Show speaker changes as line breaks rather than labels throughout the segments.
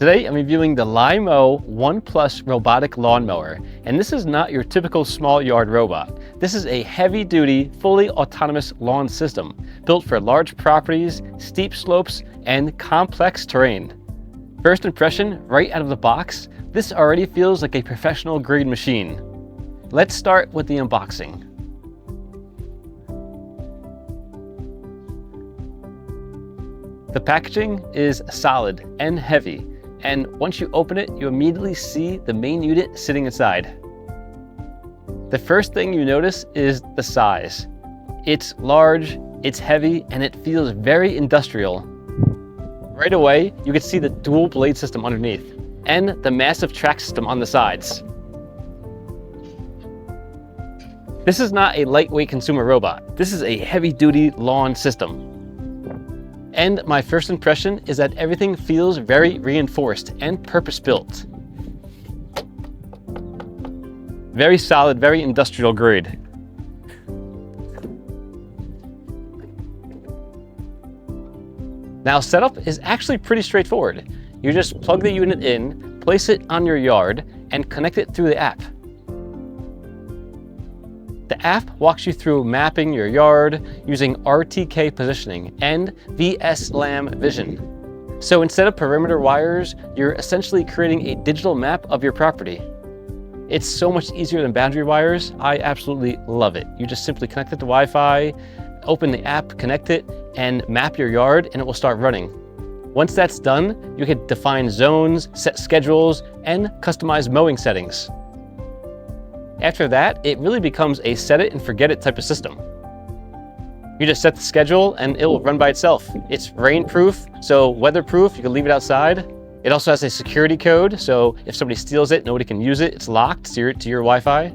Today I'm reviewing the Lymow 1 Plus robotic lawnmower, and this is not your typical small yard robot. This is a heavy-duty, fully autonomous lawn system built for large properties, steep slopes, and complex terrain. First impression, right out of the box, this already feels like a professional grade machine. Let's start with the unboxing. The packaging is solid and heavy, and once you open it, you immediately see the main unit sitting inside. The first thing you notice is the size. It's large, it's heavy, and it feels very industrial. Right away, you can see the dual blade system underneath, and the massive track system on the sides. This is not a lightweight consumer robot. This is a heavy-duty lawn system. And my first impression is that everything feels very reinforced and purpose-built. Very solid, very industrial grade. Now, setup is actually pretty straightforward. You just plug the unit in, place it on your yard, and connect it through the app. The app walks you through mapping your yard using RTK positioning and VSLAM vision. So instead of perimeter wires, you're essentially creating a digital map of your property. It's so much easier than boundary wires. I absolutely love it. You just simply connect it to Wi-Fi, open the app, connect it, and map your yard, and it will start running. Once that's done, you can define zones, set schedules, and customize mowing settings. After that, it really becomes a set it and forget it type of system. You just set the schedule and it will run by itself. It's rainproof, so weatherproof, you can leave it outside. It also has a security code, so if somebody steals it, nobody can use it. It's locked to your Wi-Fi.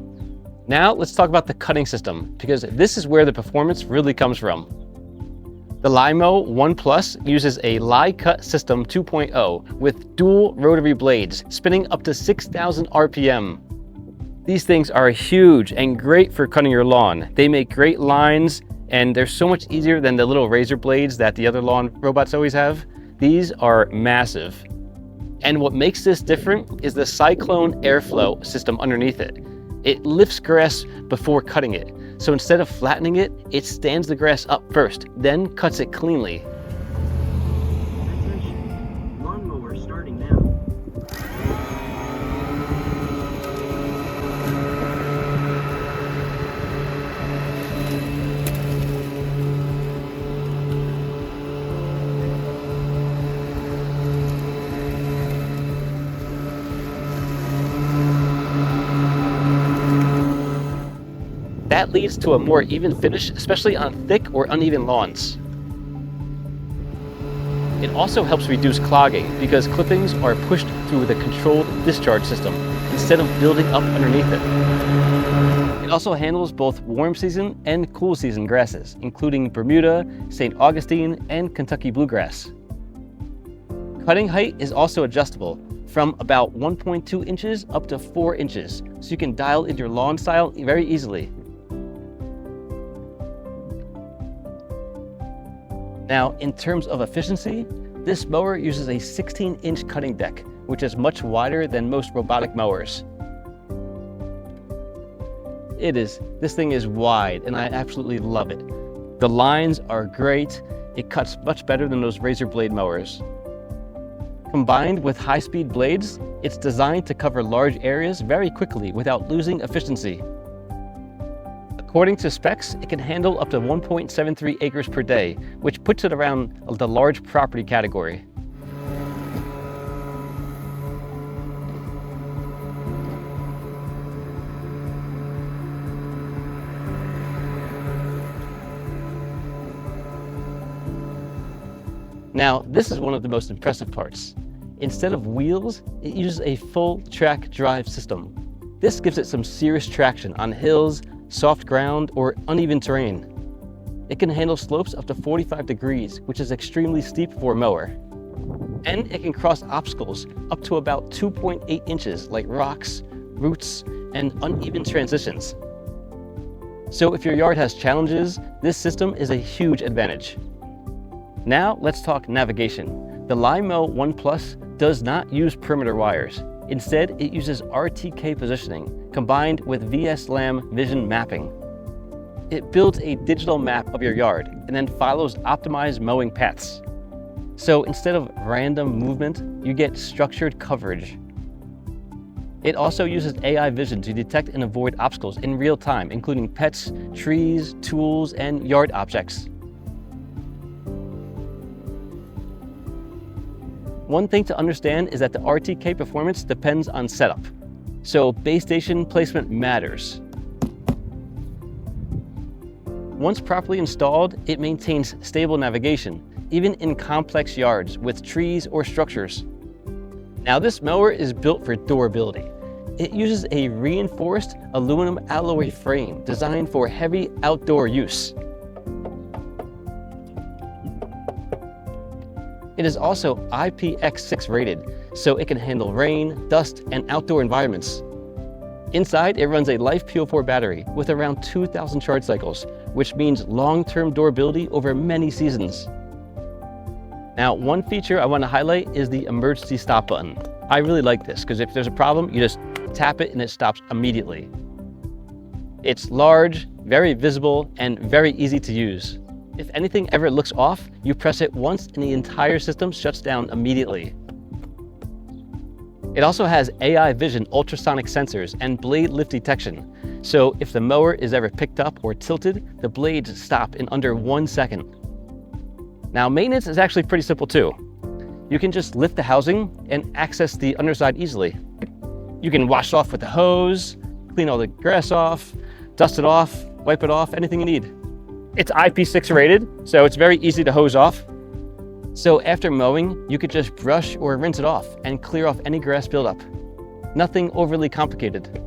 Now let's talk about the cutting system, because this is where the performance really comes from. The Lymow 1 Plus uses a Lie-Cut System 2.0 with dual rotary blades spinning up to 6,000 RPM. These things are huge and great for cutting your lawn. They make great lines, and they're so much easier than the little razor blades that the other lawn robots always have. These are massive. And what makes this different is the cyclone airflow system underneath it. It lifts grass before cutting it. So instead of flattening it, it stands the grass up first, then cuts it cleanly.
Lawnmower starting now.
That leads to a more even finish, especially on thick or uneven lawns. It also helps reduce clogging because clippings are pushed through the controlled discharge system instead of building up underneath it. It also handles both warm season and cool season grasses, including Bermuda, St. Augustine, and Kentucky bluegrass. Cutting height is also adjustable from about 1.2 inches up to 4 inches, so you can dial in your lawn style very easily. Now, in terms of efficiency, this mower uses a 16-inch cutting deck, which is much wider than most robotic mowers. This thing is wide, and I absolutely love it. The lines are great. It cuts much better than those razor blade mowers. Combined with high-speed blades, it's designed to cover large areas very quickly without losing efficiency. According to specs, it can handle up to 1.73 acres per day, which puts it around the large property category. Now, this is one of the most impressive parts. Instead of wheels, it uses a full track drive system. This gives it some serious traction on hills, soft ground, or uneven terrain. It can handle slopes up to 45 degrees, which is extremely steep for a mower. And it can cross obstacles up to about 2.8 inches, like rocks, roots, and uneven transitions. So if your yard has challenges, this system is a huge advantage. Now let's talk navigation. The Lymow 1 Plus does not use perimeter wires. Instead, it uses RTK positioning combined with VSLAM vision mapping. It builds a digital map of your yard and then follows optimized mowing paths. So instead of random movement, you get structured coverage. It also uses AI vision to detect and avoid obstacles in real time, including pets, trees, tools, and yard objects. One thing to understand is that the RTK performance depends on setup. So base station placement matters. Once properly installed, it maintains stable navigation, even in complex yards with trees or structures. Now this mower is built for durability. It uses a reinforced aluminum alloy frame designed for heavy outdoor use. It is also IPX6 rated, so it can handle rain, dust, and outdoor environments. Inside, it runs a LiFePO4 battery with around 2,000 charge cycles, which means long-term durability over many seasons. Now, one feature I want to highlight is the emergency stop button. I really like this because if there's a problem, you just tap it and it stops immediately. It's large, very visible, and very easy to use. If anything ever looks off, you press it once and the entire system shuts down immediately. It also has AI vision ultrasonic sensors and blade lift detection. So if the mower is ever picked up or tilted, the blades stop in under 1 second. Now maintenance is actually pretty simple too. You can just lift the housing and access the underside easily. You can wash it off with the hose, clean all the grass off, dust it off, wipe it off, anything you need. It's IP6 rated, so it's very easy to hose off. So after mowing, you could just brush or rinse it off and clear off any grass buildup. Nothing overly complicated.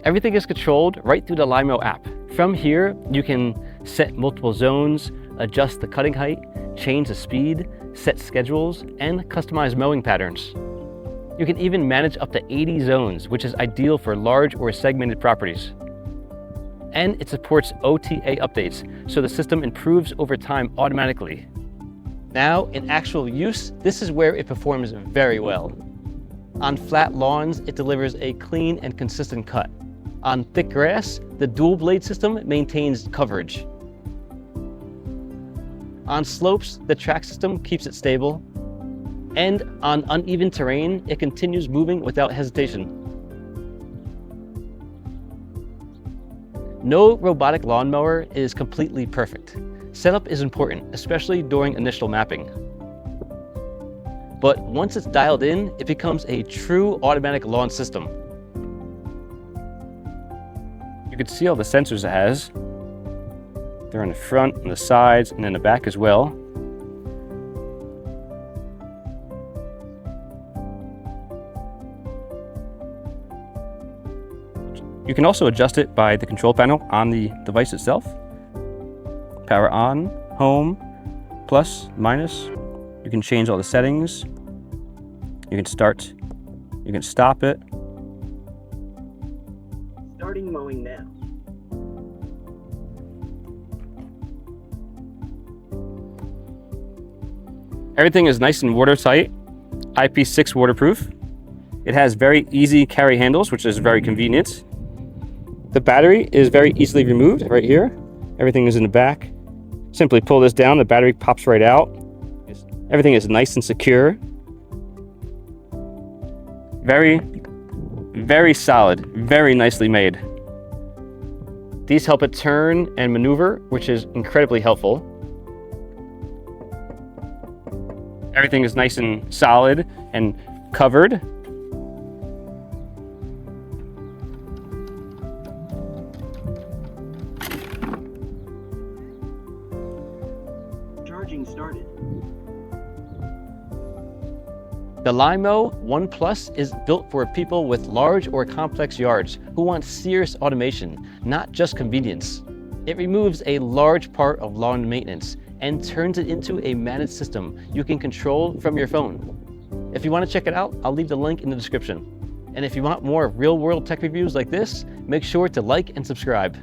Everything is controlled right through the Lymow app. From here, you can set multiple zones, adjust the cutting height, change the speed, set schedules, and customize mowing patterns. You can even manage up to 80 zones, which is ideal for large or segmented properties. And it supports OTA updates, so the system improves over time automatically. Now, in actual use, this is where it performs very well. On flat lawns, it delivers a clean and consistent cut. On thick grass, the dual blade system maintains coverage. On slopes, the track system keeps it stable. And on uneven terrain, it continues moving without hesitation. No robotic lawnmower is completely perfect. Setup is important, especially during initial mapping. But once it's dialed in, it becomes a true automatic lawn system. You can see all the sensors it has. They're on the front, on the sides, and in the back as well. You can also adjust it by the control panel on the device itself. Power on, home, plus, minus. You can change all the settings. You can start, you can stop it.
Starting mowing now.
Everything is nice and watertight, IP6 waterproof. It has very easy carry handles, which is very convenient. The battery is very easily removed right here. Everything is in the back. Simply pull this down, the battery pops right out. Everything is nice and secure. Very, very solid, very nicely made. These help it turn and maneuver, which is incredibly helpful. Everything is nice and solid and covered.
Charging started.
The Lymow One Plus is built for people with large or complex yards who want serious automation, not just convenience. It removes a large part of lawn maintenance and turns it into a managed system you can control from your phone. If you want to check it out, I'll leave the link in the description. And if you want more real-world tech reviews like this, make sure to like and subscribe.